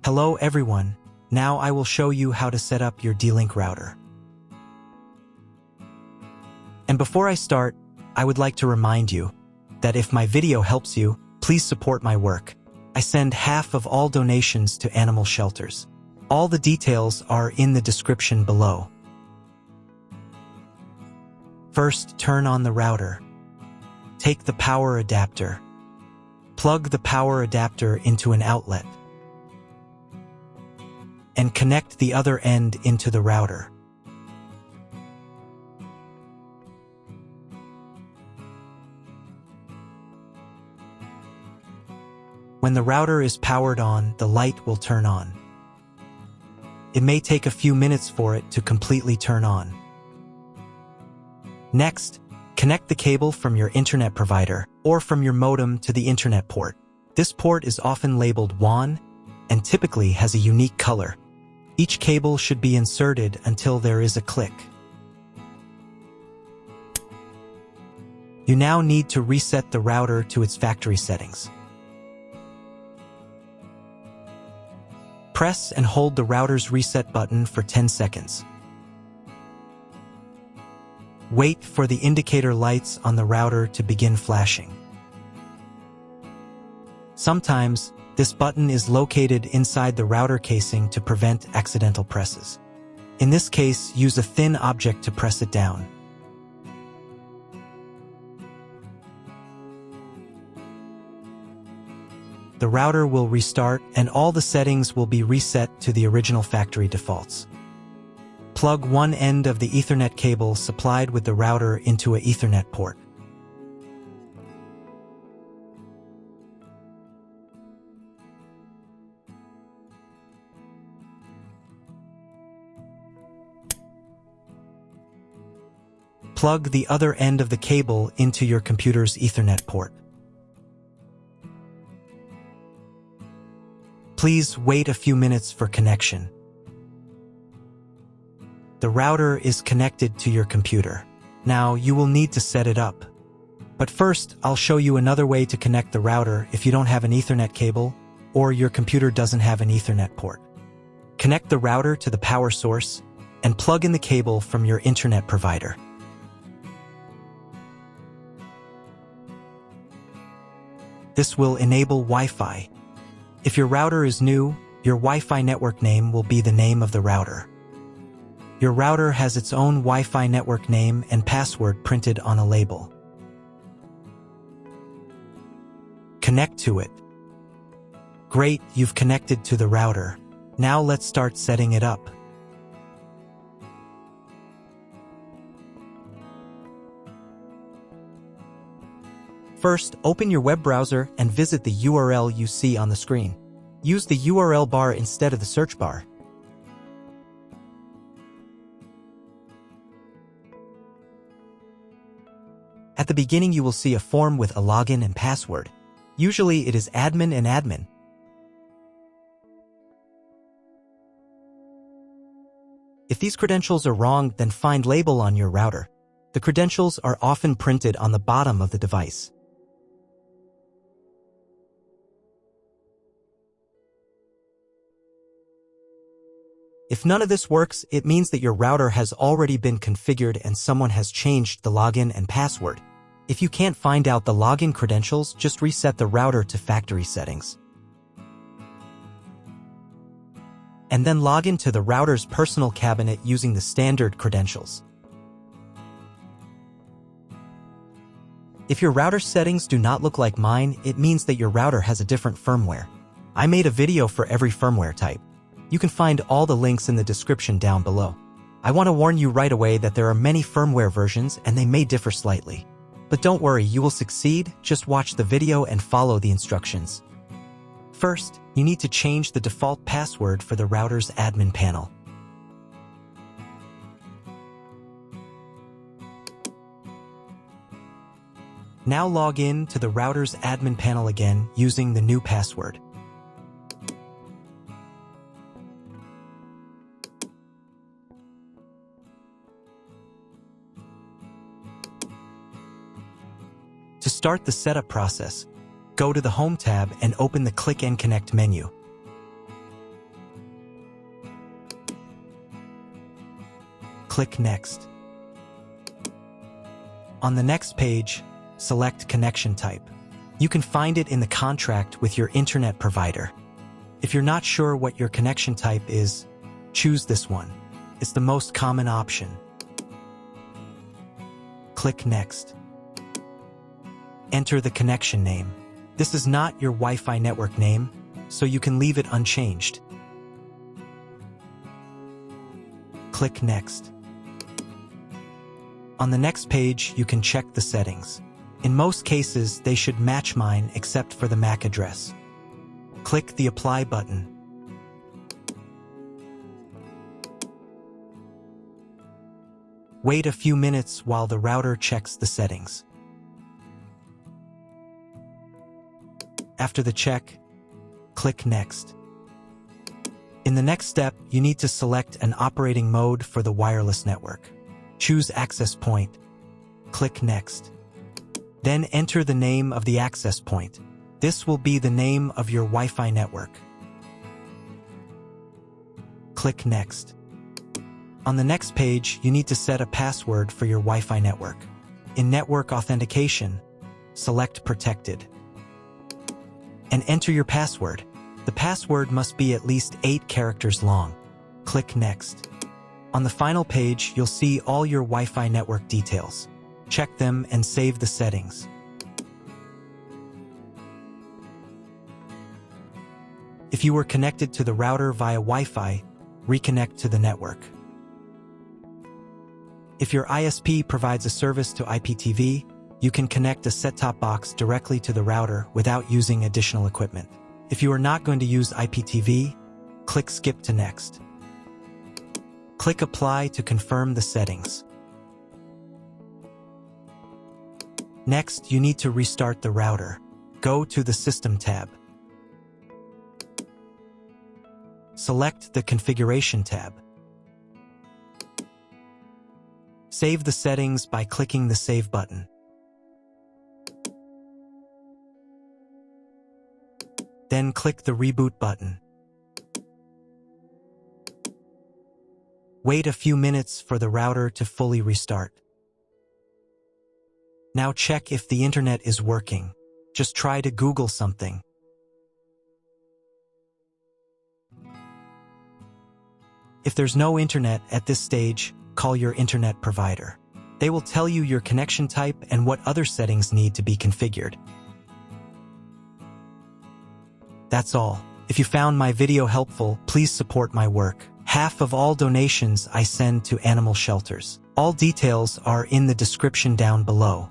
Hello everyone, now I will show you how to set up your D-Link router. And before I start, I would like to remind you that if my video helps you, please support my work. I send half of all donations to animal shelters. All the details are in the description below. First, turn on the router. Take the power adapter. Plug the power adapter into an outlet. And connect the other end into the router. When the router is powered on, the light will turn on. It may take a few minutes for it to completely turn on. Next, connect the cable from your internet provider or from your modem to the internet port. This port is often labeled WAN and typically has a unique color. Each cable should be inserted until there is a click. You now need to reset the router to its factory settings. Press and hold the router's reset button for 10 seconds. Wait for the indicator lights on the router to begin flashing. Sometimes, this button is located inside the router casing to prevent accidental presses. In this case, use a thin object to press it down. The router will restart and all the settings will be reset to the original factory defaults. Plug one end of the Ethernet cable supplied with the router into an Ethernet port. Plug the other end of the cable into your computer's Ethernet port. Please wait a few minutes for connection. The router is connected to your computer. Now you will need to set it up. But first, I'll show you another way to connect the router if you don't have an Ethernet cable or your computer doesn't have an Ethernet port. Connect the router to the power source and plug in the cable from your internet provider. This will enable Wi-Fi. If your router is new, your Wi-Fi network name will be the name of the router. Your router has its own Wi-Fi network name and password printed on a label. Connect to it. Great, you've connected to the router. Now let's start setting it up. First, open your web browser and visit the URL you see on the screen. Use the URL bar instead of the search bar. At the beginning, you will see a form with a login and password. Usually, it is admin and admin. If these credentials are wrong, then find label on your router. The credentials are often printed on the bottom of the device. If none of this works, it means that your router has already been configured and someone has changed the login and password. If you can't find out the login credentials, just reset the router to factory settings. And then log into the router's personal cabinet using the standard credentials. If your router settings do not look like mine, it means that your router has a different firmware. I made a video for every firmware type. You can find all the links in the description down below. I want to warn you right away that there are many firmware versions and they may differ slightly. But don't worry, you will succeed, just watch the video and follow the instructions. First, you need to change the default password for the router's admin panel. Now log in to the router's admin panel again using the new password. To start the setup process, go to the Home tab and open the Click and Connect menu. Click Next. On the next page, select connection type. You can find it in the contract with your internet provider. If you're not sure what your connection type is, choose this one. It's the most common option. Click Next. Enter the connection name. This is not your Wi-Fi network name, so you can leave it unchanged. Click Next. On the next page, you can check the settings. In most cases, they should match mine except for the MAC address. Click the Apply button. Wait a few minutes while the router checks the settings. After the check, click Next. In the next step, you need to select an operating mode for the wireless network. Choose Access Point. Click Next. Then enter the name of the access point. This will be the name of your Wi-Fi network. Click Next. On the next page, you need to set a password for your Wi-Fi network. In Network Authentication, select Protected. And enter your password. The password must be at least 8 characters long. Click Next. On the final page, you'll see all your Wi-Fi network details. Check them and save the settings. If you were connected to the router via Wi-Fi, reconnect to the network. If your ISP provides a service to IPTV, you can connect a set-top box directly to the router without using additional equipment. If you are not going to use IPTV, click Skip to Next. Click Apply to confirm the settings. Next, you need to restart the router. Go to the System tab. Select the Configuration tab. Save the settings by clicking the Save button. Then click the Reboot button. Wait a few minutes for the router to fully restart. Now check if the internet is working. Just try to Google something. If there's no internet at this stage, call your internet provider. They will tell you your connection type and what other settings need to be configured. That's all. If you found my video helpful, please support my work. Half of all donations I send to animal shelters. All details are in the description down below.